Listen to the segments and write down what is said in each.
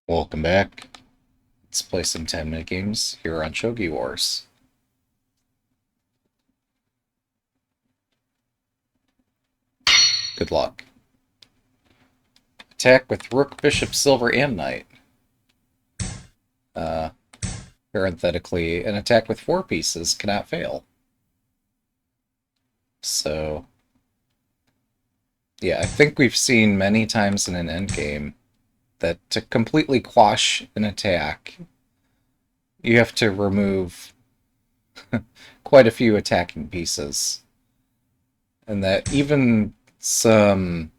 Welcome back. Let's play some 10-minute games here on Shogi Wars. Good luck. Attack with Rook, Bishop, Silver, and Knight. Uh, Parenthetically, an attack with 4 pieces cannot fail. So, yeah, I think we've seen many times in an endgame that to completely quash an attack, you have to remove quite a few attacking pieces. And that even some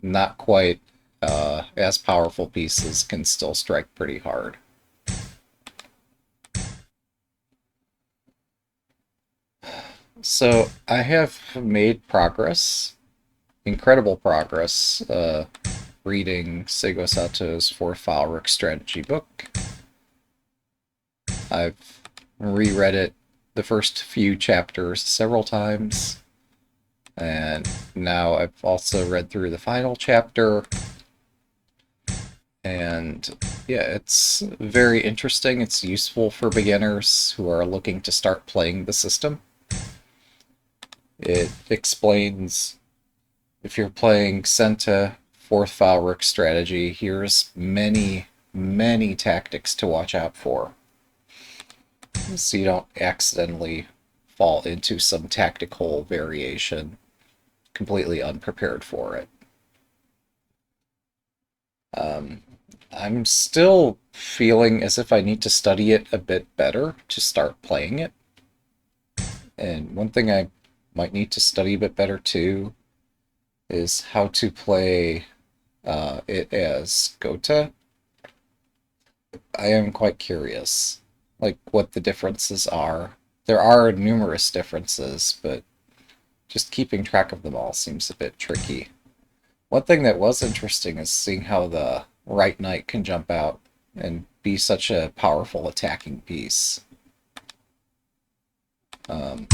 not quite as powerful pieces can still strike pretty hard. So I have made progress, incredible progress, reading Seigo Sato's 4-File Rook Strategy book. I've reread it, the first few chapters, several times, and now I've also read through the final chapter. And yeah, it's very interesting. It's useful for beginners who are looking to start playing the system. It explains if you're playing Senta 4th-file Rook strategy, here's many tactics to watch out for, so you don't accidentally fall into some tactical variation completely unprepared for it. I'm still feeling as if I need to study it a bit better to start playing it. And one thing I might need to study a bit better too is how to play it as Gota. I am quite curious, like what the differences are. There are numerous differences, but just keeping track of them all seems a bit tricky. One thing that was interesting is seeing how the right knight can jump out and be such a powerful attacking piece. Um,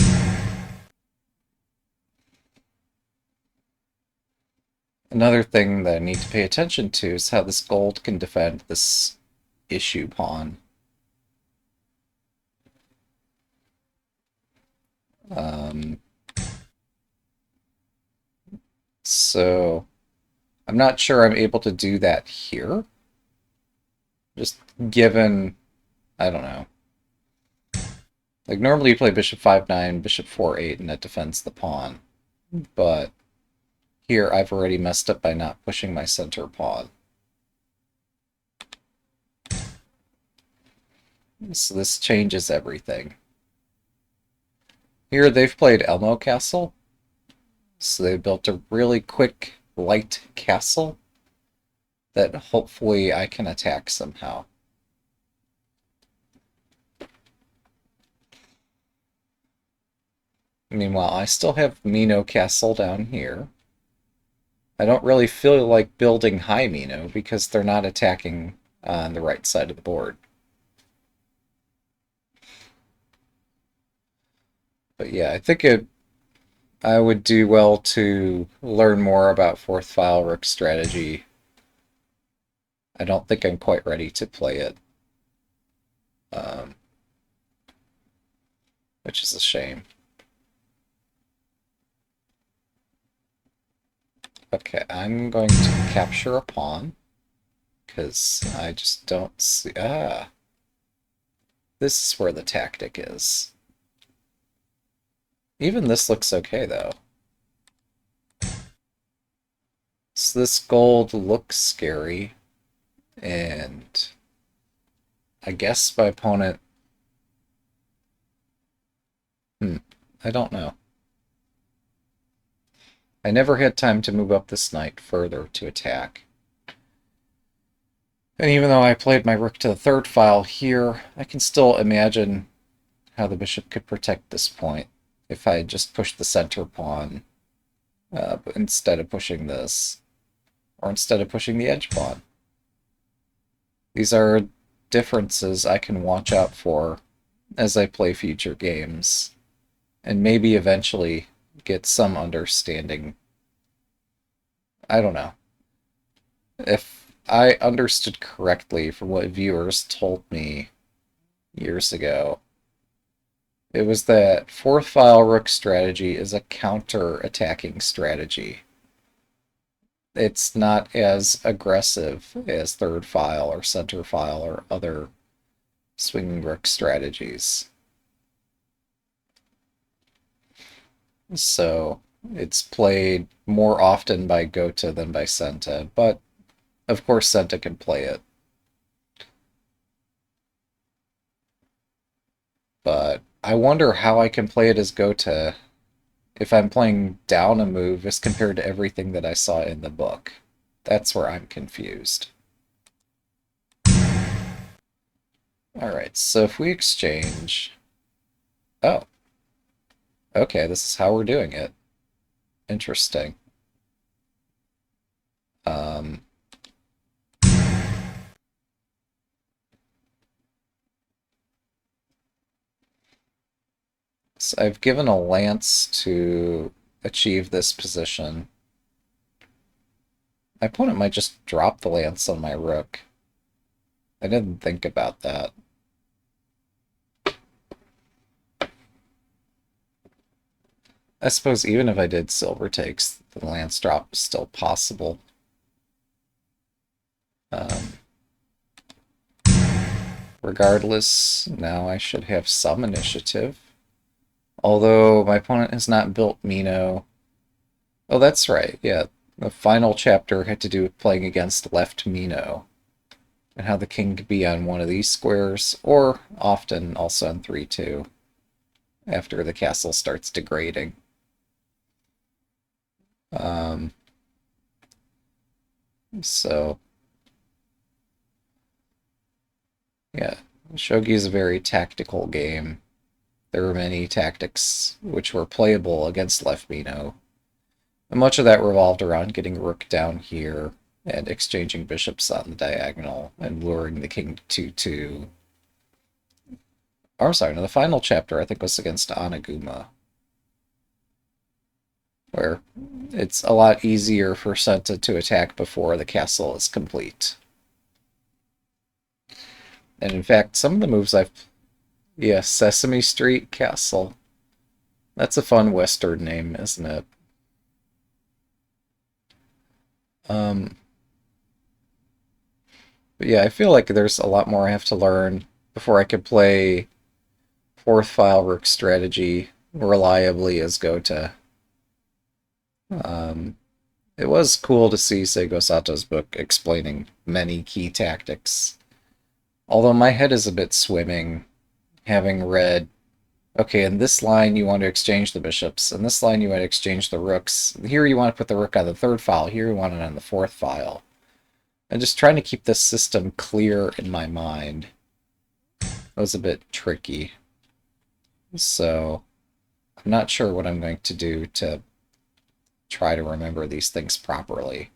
Another thing that I need to pay attention to is how this gold can defend this issue pawn. Um, so I'm not sure I'm able to do that here. Just given, I don't know. Like normally you play bishop 5-9, bishop 4-8, and that defends the pawn. But here I've already messed up by not pushing my center pawn. So this changes everything. Here they've played Elmo Castle. So they built a really quick, light castle that hopefully I can attack somehow. Meanwhile, I still have Mino Castle down here. I don't really feel like building high Mino because they're not attacking on the right side of the board. But yeah, I think I would do well to learn more about 4th-file Rook strategy. I don't think I'm quite ready to play it, which is a shame. Okay, I'm going to capture a pawn, because I just don't see... Ah! This is where the tactic is. Even this looks okay, though. So this gold looks scary, and I guess my opponent... I don't know. I never had time to move up this knight further to attack. And even though I played my rook to the 3rd file here, I can still imagine how the bishop could protect this point if I had just pushed the center pawn instead of pushing this, or instead of pushing the edge pawn. These are differences I can watch out for as I play future games, and maybe eventually get some understanding. I don't know. If I understood correctly from what viewers told me years ago, it was that fourth file rook strategy is a counter-attacking strategy. It's not as aggressive as third file or center file or other swinging rook strategies. So it's played more often by Gota than by Senta, but of course Senta can play it. But I wonder how I can play it as Gota if I'm playing down a move as compared to everything that I saw in the book. That's where I'm confused. Alright, so if we exchange... Oh. Okay, this is how we're doing it. Interesting. Um... So I've given a lance to achieve this position. My opponent might just drop the lance on my rook. I didn't think about that. I suppose even if I did silver takes, the lance drop is still possible. Regardless, now I should have some initiative. Although my opponent has not built Mino. Oh, that's right, yeah. The final chapter had to do with playing against left Mino, and how the king could be on one of these squares, or often also on 3-2, after the castle starts degrading. So, yeah, Shogi is a very tactical game. There were many tactics which were playable against left Mino. And much of that revolved around getting rook down here and exchanging bishops on the diagonal and luring the king to 2-2. Oh, sorry, no, the final chapter I think was against Anaguma, where it's a lot easier for Senta to attack before the castle is complete. And in fact, some of the moves I've... Yeah, Sesame Street Castle. That's a fun Western name, isn't it? But yeah, I feel like there's a lot more I have to learn before I could play fourth file rook strategy reliably as Gota. It was cool to see Seigo Sato's book explaining many key tactics. Although my head is a bit swimming, having read, okay, in this line you want to exchange the bishops, in this line you want to exchange the rooks, here you want to put the rook on the third file, here you want it on the fourth file. And just trying to keep this system clear in my mind was a bit tricky. So I'm not sure what I'm going to do to try to remember these things properly.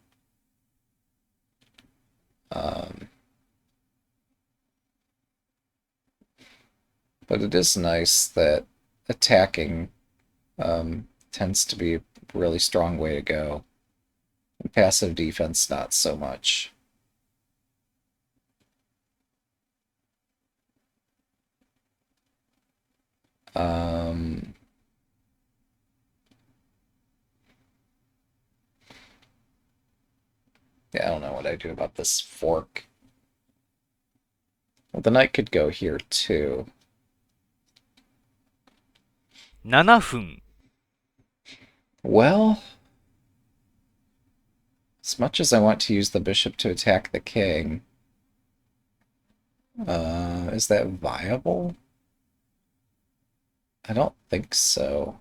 But it is nice that attacking tends to be a really strong way to go. And passive defense, not so much. Yeah, I don't know what I do about this fork. Well, the knight could go here too. 7分。Well, as much as I want to use the bishop to attack the king, is that viable? I don't think so.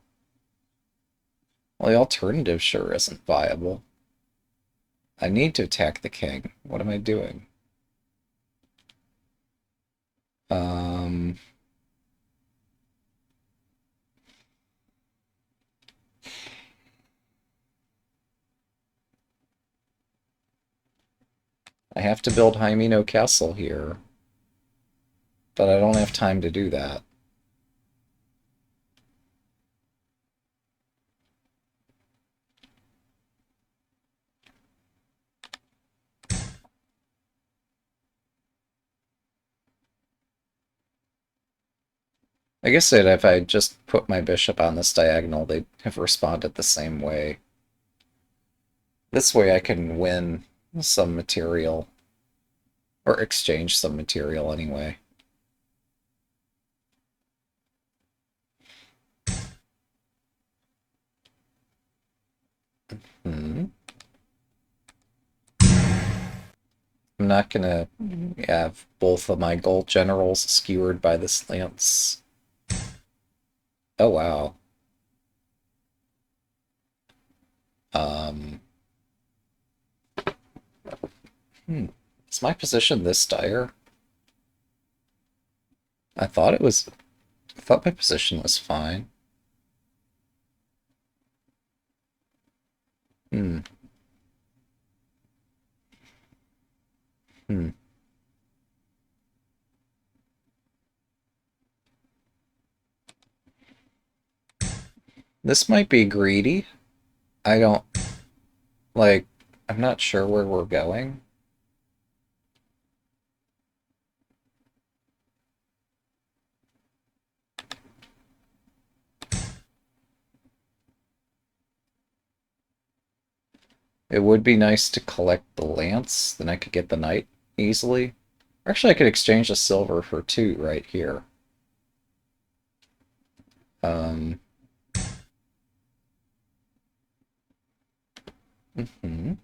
Well, the alternative sure isn't viable. I need to attack the king. What am I doing? I have to build Jaimino Castle here, but I don't have time to do that. I guess that if I just put my bishop on this diagonal, they'd have responded the same way. This way I can win some material. Or exchange some material anyway. Hmm. I'm not gonna have both of my gold generals skewered by this lance. Oh wow. Um. Hmm. Is my position this dire? I thought it was. I thought my position was fine. Hmm. Hmm. This might be greedy. I don't like. I'm not sure where we're going. It would be nice to collect the lance, then I could get the knight easily. Actually, I could exchange the silver for 2 right here. Um, mhm.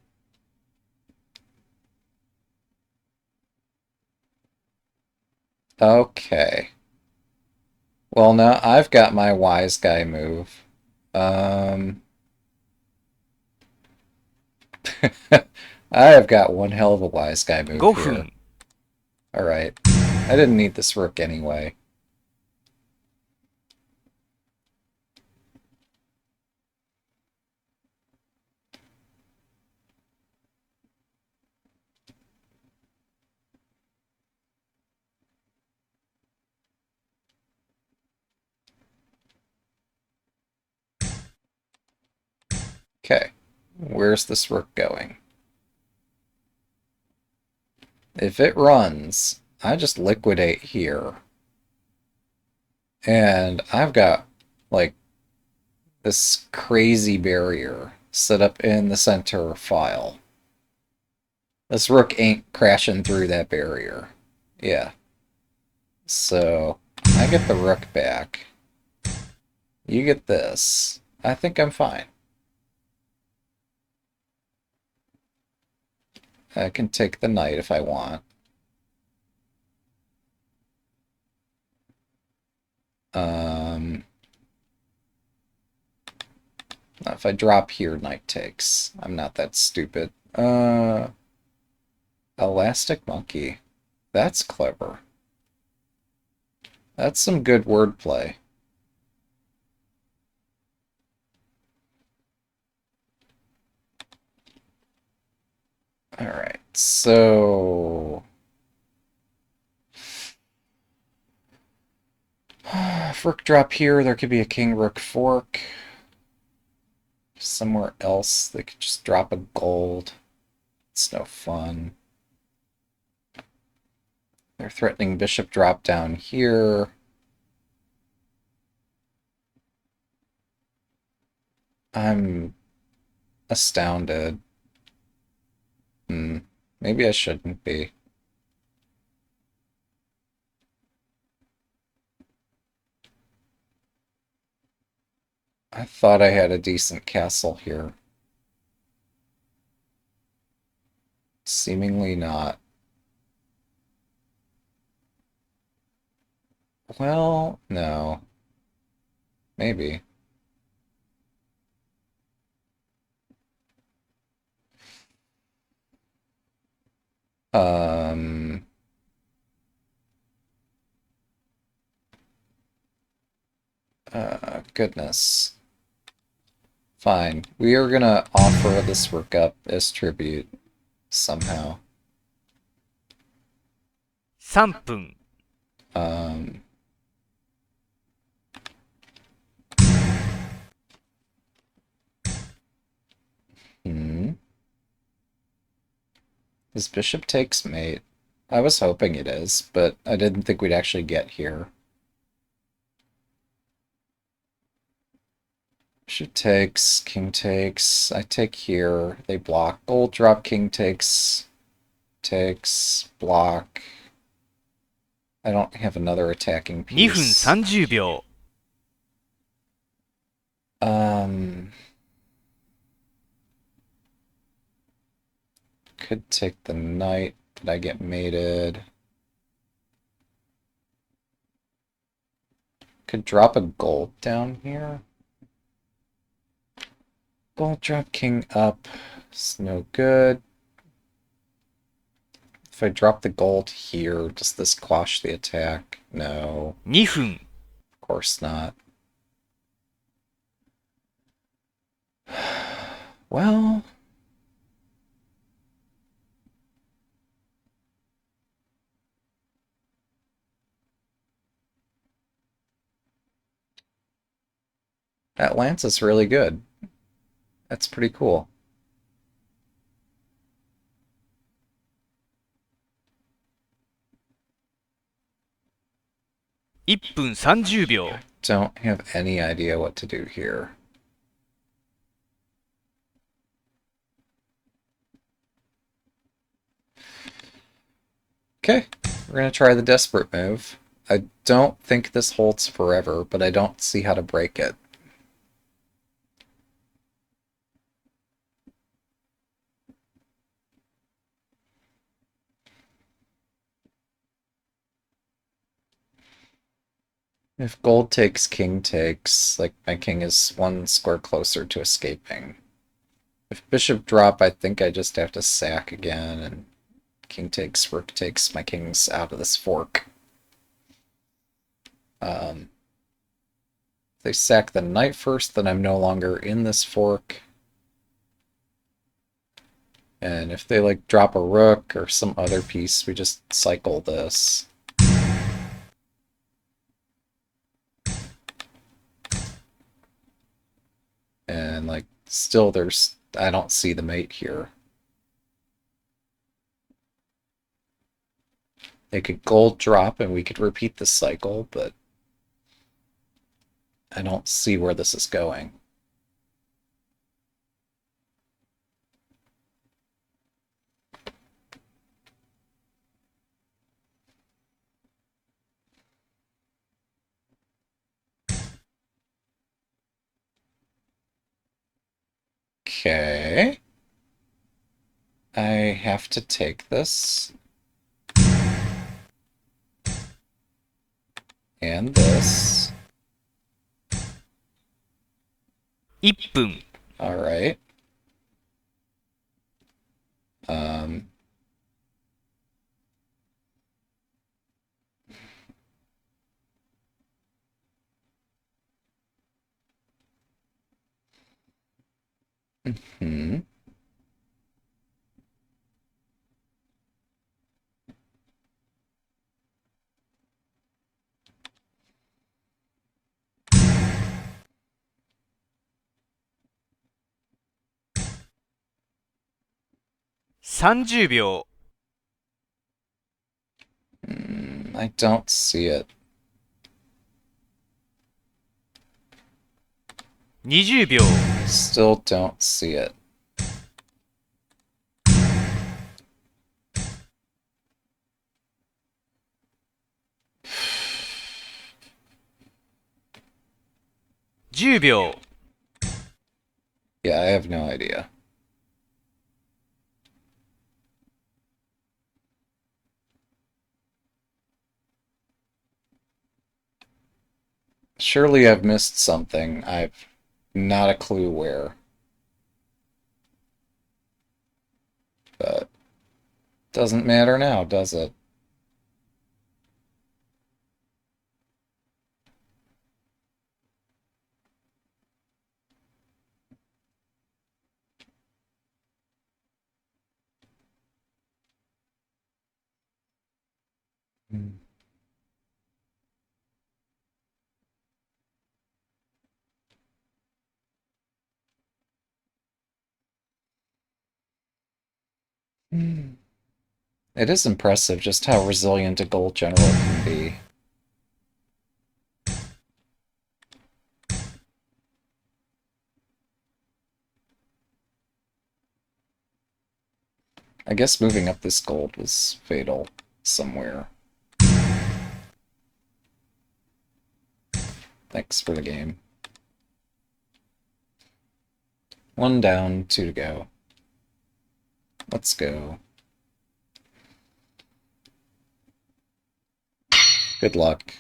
Okay. Well, now I've got my wise guy move. Um, I have got one hell of a wise guy move 5 here. 分 Alright. I didn't need this rook anyway. Okay. Where's this rook going? If it runs, I just liquidate here. And I've got, like, this crazy barrier set up in the center file. This rook ain't crashing through that barrier. Yeah. So, I get the rook back. You get this. I think I'm fine. I can take the knight if I want. Um, if I drop here, knight takes. I'm not that stupid. Elastic monkey. That's clever. That's some good wordplay. Alright, so... If rook drop here, there could be a king rook fork. Somewhere else, they could just drop a gold. It's no fun. They're threatening bishop drop down here. I'm astounded. Maybe I shouldn't be. I thought I had a decent castle here. Seemingly not. Well, no. Maybe. Um... Goodness. Fine. We are gonna offer this rook up as tribute somehow. 3分 Um... Hmm. His bishop takes mate. I was hoping it is, but I didn't think we'd actually get here. Bishop takes, king takes, I take here, they block. Gold drop, king takes, block. I don't have another attacking 2分 piece. 30秒。Could take the knight, but I get mated. Could drop a gold down here. Gold drop king up. It's no good. If I drop the gold here, does this quash the attack? No. 2分。Of course not. Well... that lance is really good. That's pretty cool. 1分30秒。Don't have any idea what to do here. Okay, we're gonna try the desperate move. I don't think this holds forever, but I don't see how to break it. If gold takes, king takes, like my king is one square closer to escaping. If bishop drop, I think I just have to sack again, and king takes, rook takes, my king's out of this fork. If they sack the knight first, then I'm no longer in this fork. And if they like drop a rook or some other piece, we just cycle this. And like still I don't see the mate here. They could gold drop and we could repeat this cycle, but I don't see where this is going. Okay. I have to take this. And this. 1分。Alright. Hmm.30秒。I don't see it. 20秒。I still don't see it. $10秒。 Yeah, I have no idea. Surely I've missed something. I've not a clue where. But doesn't matter now, does it? It is impressive just how resilient a gold general can be. I guess moving up this gold was fatal somewhere. Thanks for the game. 1 down, 2 to go. Let's go. Good luck.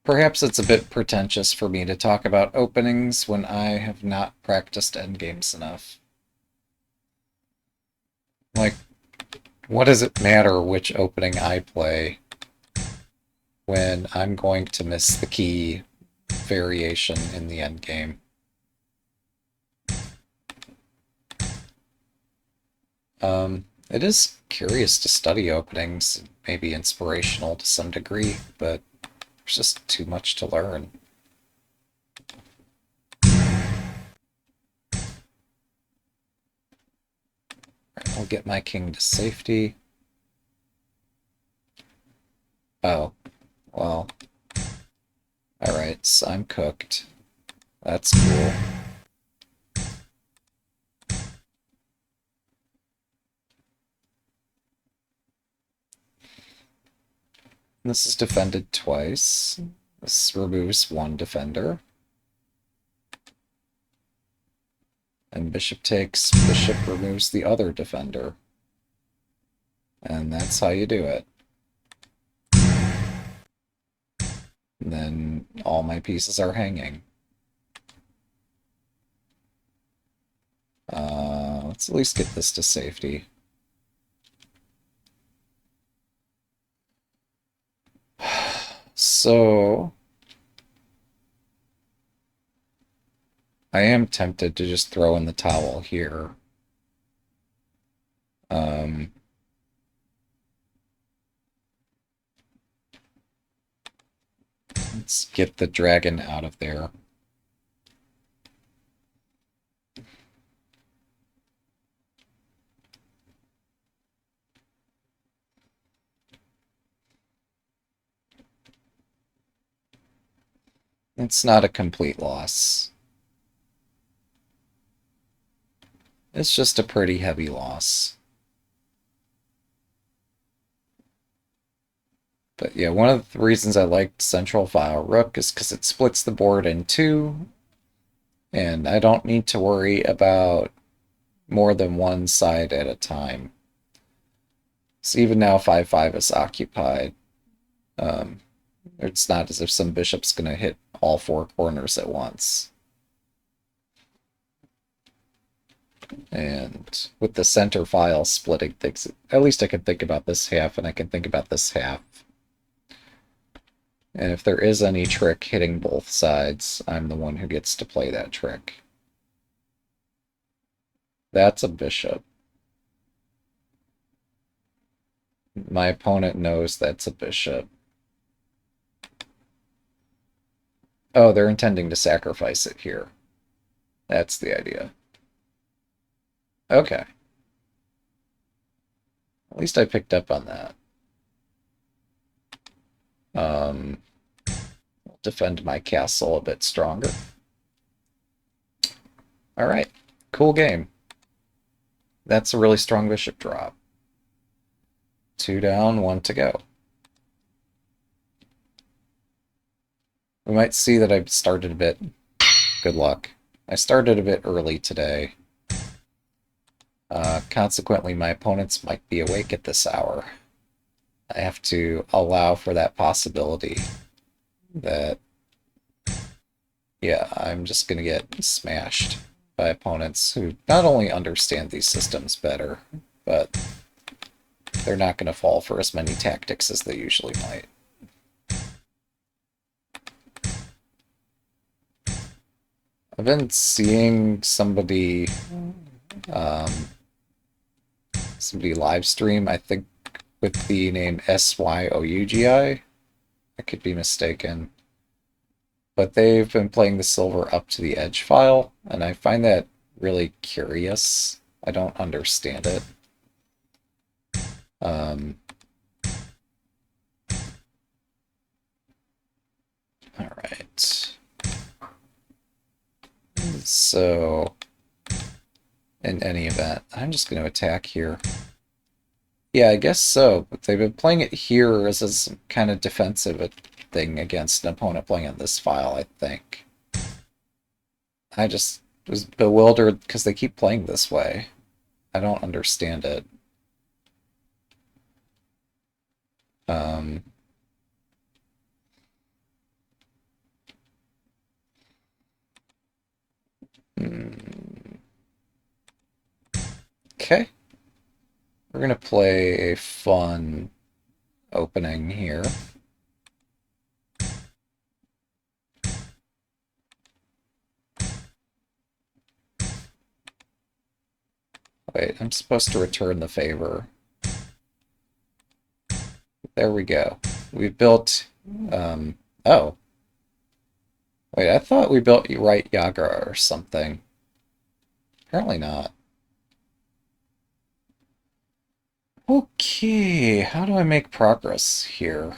Perhaps it's a bit pretentious for me to talk about openings when I have not practiced endgames enough. Like, what does it matter which opening I play when I'm going to miss the key variation in the endgame? It is curious to study openings, maybe inspirational to some degree, but there's just too much to learn. I'll get my king to safety. Oh, well. Alright, so I'm cooked. That's cool. This is defended twice. This removes 1 defender. And bishop takes, bishop removes the other defender. And that's how you do it. And then all my pieces are hanging. Let's at least get this to safety. So I am tempted to just throw in the towel here. Let's get the dragon out of there. It's not a complete loss. It's just a pretty heavy loss. But yeah, one of the reasons I liked Central File Rook is because it splits the board in 2, and I don't need to worry about more than one side at a time. So even now 5-5 is occupied. It's not as if some bishop's going to hit all 4 corners at once. And with the center file splitting things, at least I can think about this half and I can think about this half. And if there is any trick hitting both sides, I'm the one who gets to play that trick. That's a bishop. My opponent knows that's a bishop. Oh, they're intending to sacrifice it here. That's the idea. Okay. At least I picked up on that. I'll defend my castle a bit stronger. Alright, cool game. That's a really strong bishop drop. 2 down, 1 to go. We might see that I've started a bit... Good luck. I started a bit early today. Consequently, my opponents might be awake at this hour. I have to allow for that possibility that, yeah, I'm just going to get smashed by opponents who not only understand these systems better, but they're not going to fall for as many tactics as they usually might. I've been seeing somebody live stream, I think with the name SYOUGI. I could be mistaken. But they've been playing the silver up to the edge file, and I find that really curious. I don't understand it. Alright. So, in any event. I'm just going to attack here. Yeah, I guess so. But they've been playing it here as a kind of defensive thing against an opponent playing on this file, I think. I just was bewildered because they keep playing this way. I don't understand it. Um, okay. We're going to play a fun opening here. Wait, I'm supposed to return the favor. There we go. We built... oh. Wait, I thought we built right Yagra or something. Apparently not. Okay, how do I make progress here?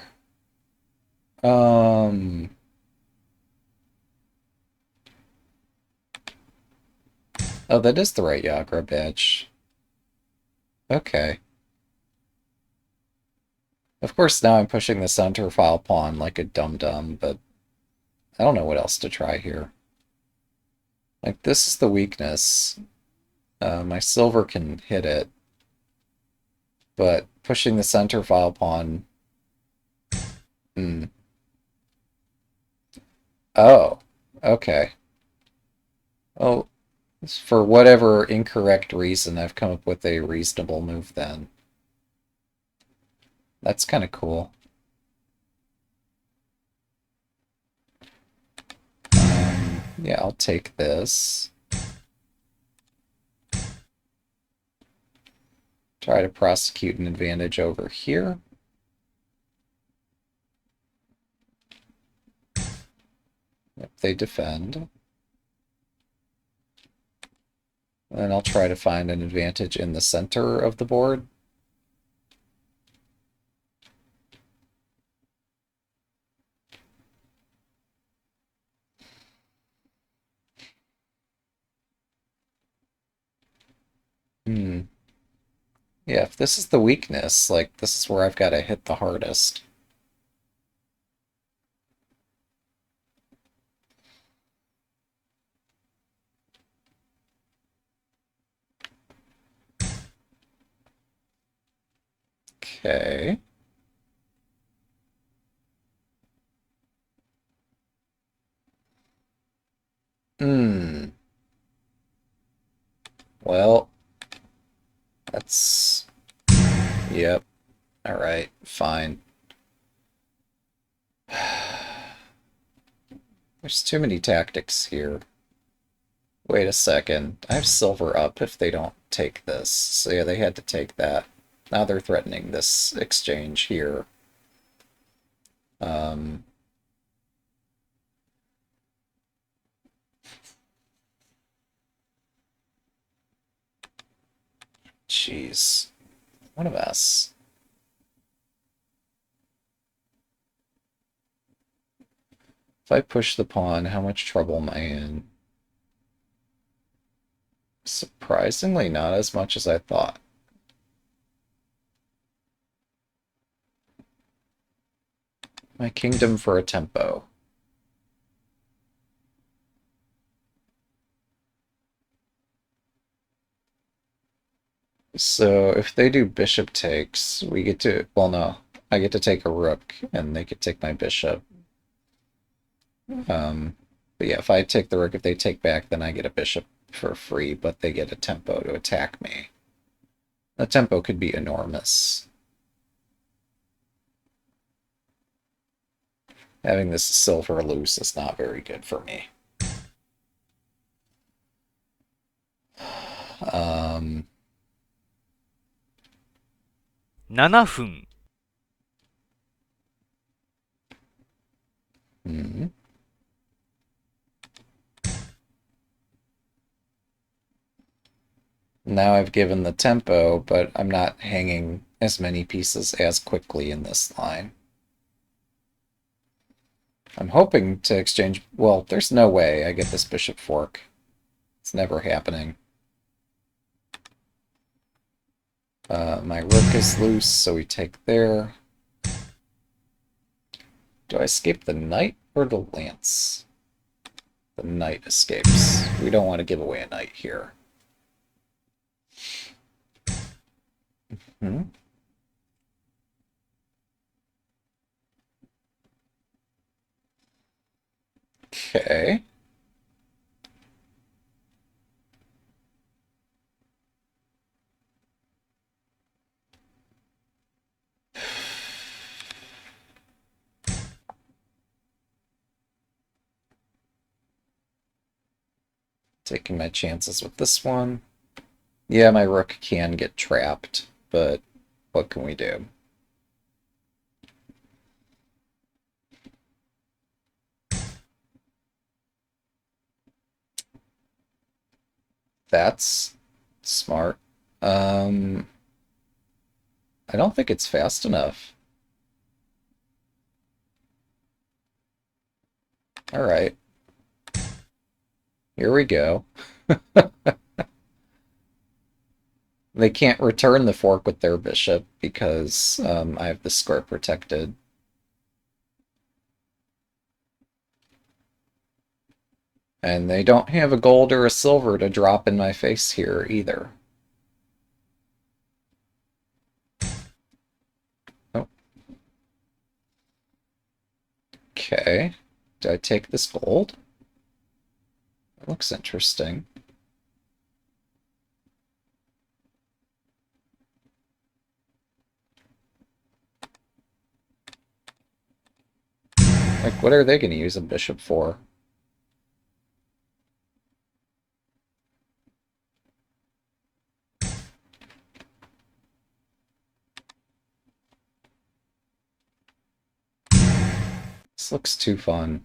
Oh, that is the right Yagra badge. Okay. Of course, now I'm pushing the center file pawn like a dum-dum, but I don't know what else to try here. Like, this is the weakness. My silver can hit it, but pushing the center file pawn... Oh, okay. Oh, for whatever incorrect reason, I've come up with a reasonable move then. That's kind of cool. Yeah, I'll take this. Try to prosecute an advantage over here. Yep, they defend. And I'll try to find an advantage in the center of the board. Yeah, if this is the weakness, like, this is where I've got to hit the hardest. Okay. Well, that's... Yep. Alright, fine. There's too many tactics here. Wait a second. I have silver up if they don't take this. So yeah, they had to take that. Now they're threatening this exchange here. Jeez. What a mess. If I push the pawn, how much trouble am I in? Surprisingly, not as much as I thought. My kingdom for a tempo. So if they do bishop takes, we get to... Well, no. I get to take a rook, and they could take my bishop. But yeah, if I take the rook, if they take back, then I get a bishop for free, but they get a tempo to attack me. The tempo could be enormous. Having this silver loose is not very good for me. 7分。Now I've given the tempo, but I'm not hanging as many pieces as quickly in this line. I'm hoping to exchange... Well, there's no way I get this bishop fork. It's never happening. My rook is loose, so we take there. Do I escape the knight or the lance? The knight escapes. We don't want to give away a knight here. Hmm? Okay. Taking my chances with this one. Yeah, my rook can get trapped, but what can we do? That's smart. I don't think it's fast enough. All right. Here we go. They can't return the fork with their bishop because I have the square protected. And they don't have a gold or a silver to drop in my face here either. Oh. Okay. Do I take this gold? That looks interesting. Like, what are they going to use a bishop for? This looks too fun.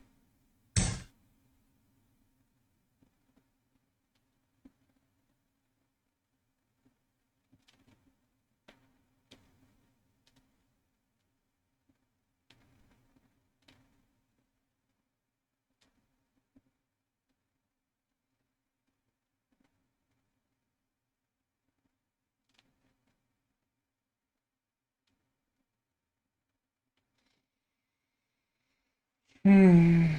I'm5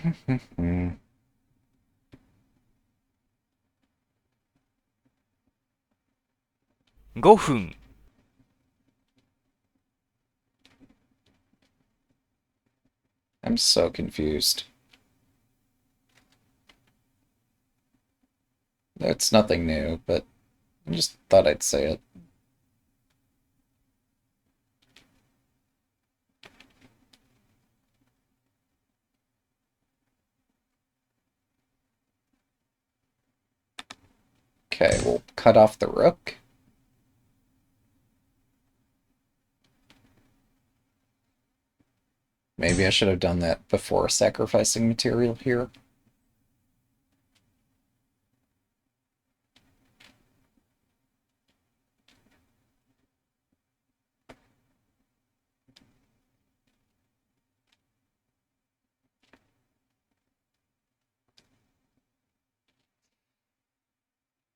分。so confused. It's nothing new, but I just thought I'd say it. Okay, we'll cut off the rook. Maybe I should have done that before sacrificing material here.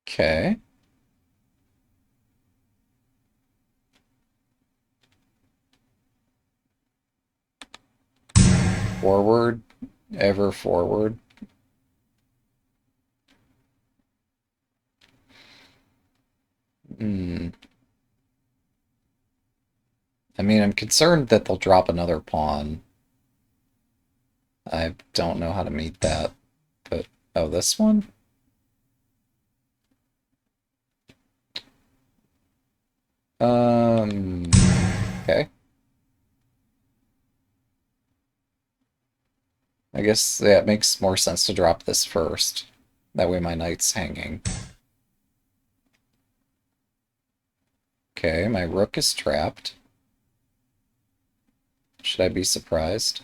Okay. Forward. Ever forward. Hmm. I mean, I'm concerned that they'll drop another pawn. I don't know how to meet that, but... Oh, this one? Okay. I guess yeah, it makes more sense to drop this first. That way my knight's hanging. Okay, my rook is trapped. Should I be surprised?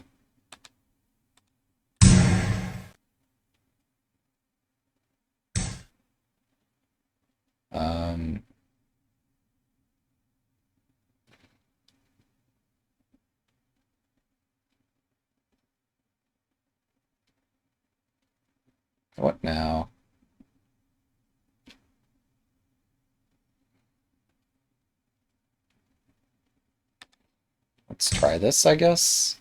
Um... What now? Let's try this, I guess.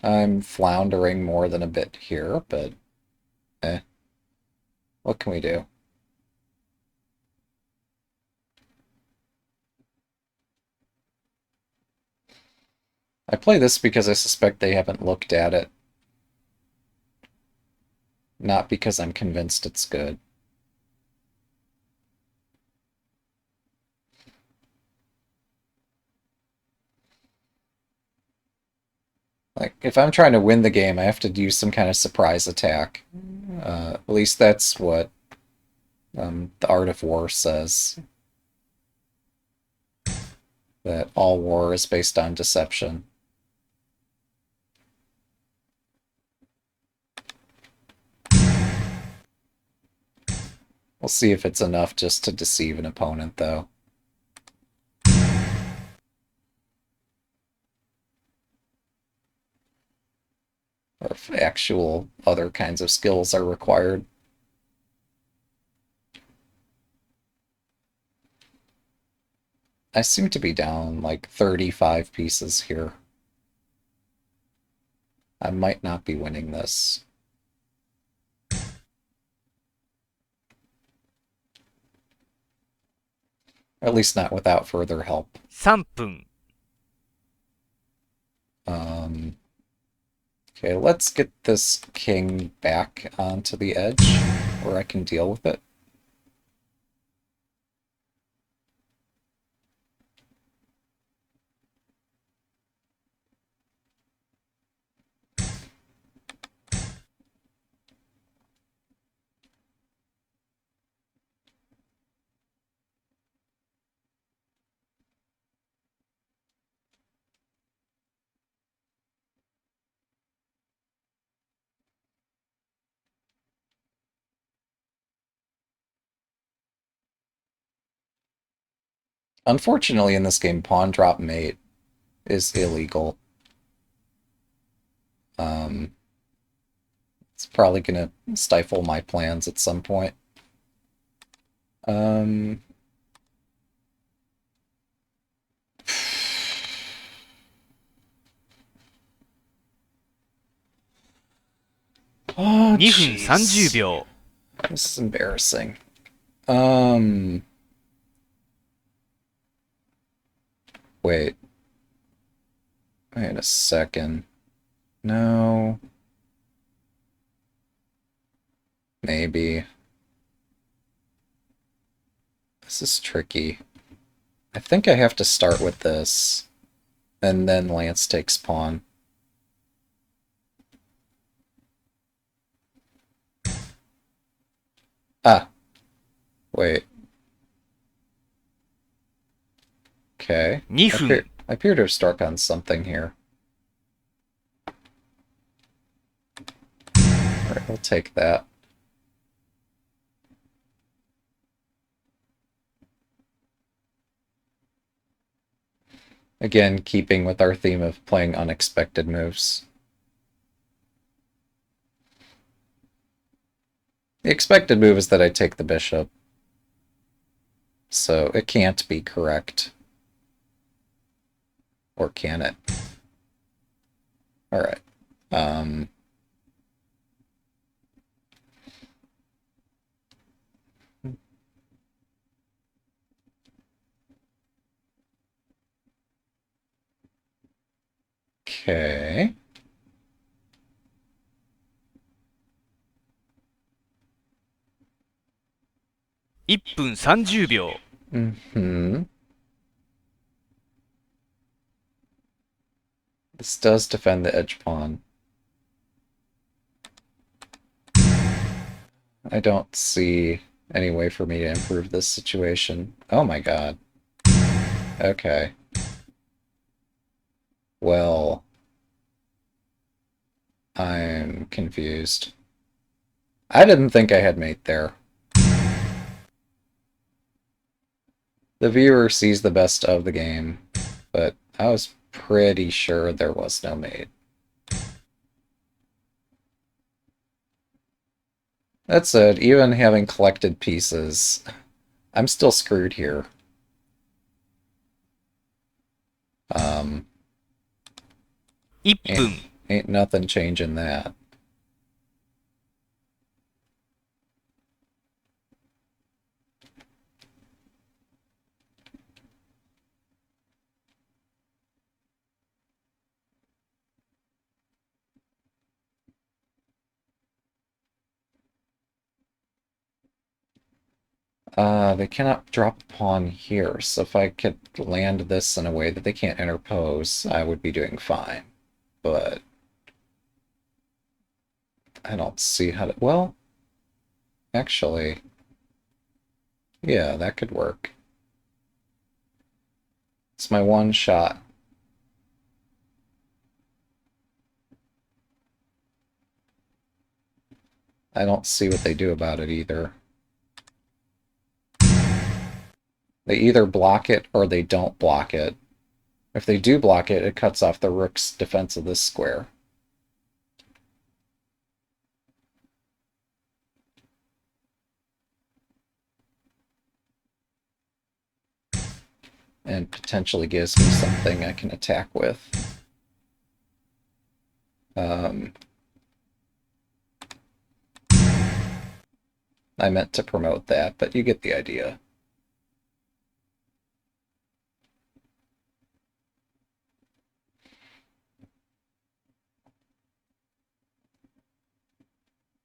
I'm floundering more than a bit here, but what can we do? I play this because I suspect they haven't looked at it, not because I'm convinced it's good. Like, if I'm trying to win the game, I have to use some kind of surprise attack. At least that's what the Art of War says. That all war is based on deception. We'll see if it's enough just to deceive an opponent, though. Or if actual other kinds of skills are required. I seem to be down like 35 pieces here. I might not be winning this. At least not without further help. 3分、 Okay, let's get this king back onto the edge where I can deal with it. Unfortunately, in this game, pawn drop mate is illegal. It's probably gonna stifle my plans at some point. Oh,2分 jeez. 30秒、 This is embarrassing. Wait. Wait a second. No. Maybe. This is tricky. I think I have to start with this, and then Lance takes pawn. Ah. Wait. Okay. 2分、 I appear to have struck on something here. Alright, we'll take that. Again, keeping with our theme of playing unexpected moves. The expected move is that I take the bishop. So it can't be correct. Or can it? Alright. Okay. 1分30秒、 Mm-hmm. This does defend the edge pawn. I don't see any way for me to improve this situation. Oh my god. Okay. Well, I'm confused. I didn't think I had mate there. The viewer sees the best of the game, but I was pretty sure there was no mate. That said, even having collected pieces, I'm still screwed here. Um, 1分 ain't nothing changing that. They cannot drop a pawn here, so if I could land this in a way that they can't interpose, I would be doing fine. But I don't see how to... Well, actually, yeah, that could work. It's my one shot. I don't see what they do about it either. They either block it or they don't block it. If they do block it, it cuts off the rook's defense of this square. And potentially gives me something I can attack with. I meant to promote that, but you get the idea.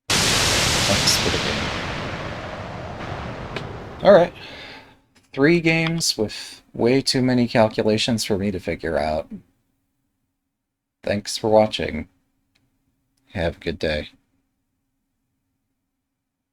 Thanks for the game. Alright. 3 games with way too many calculations for me to figure out. Thanks for watching. Have a good day.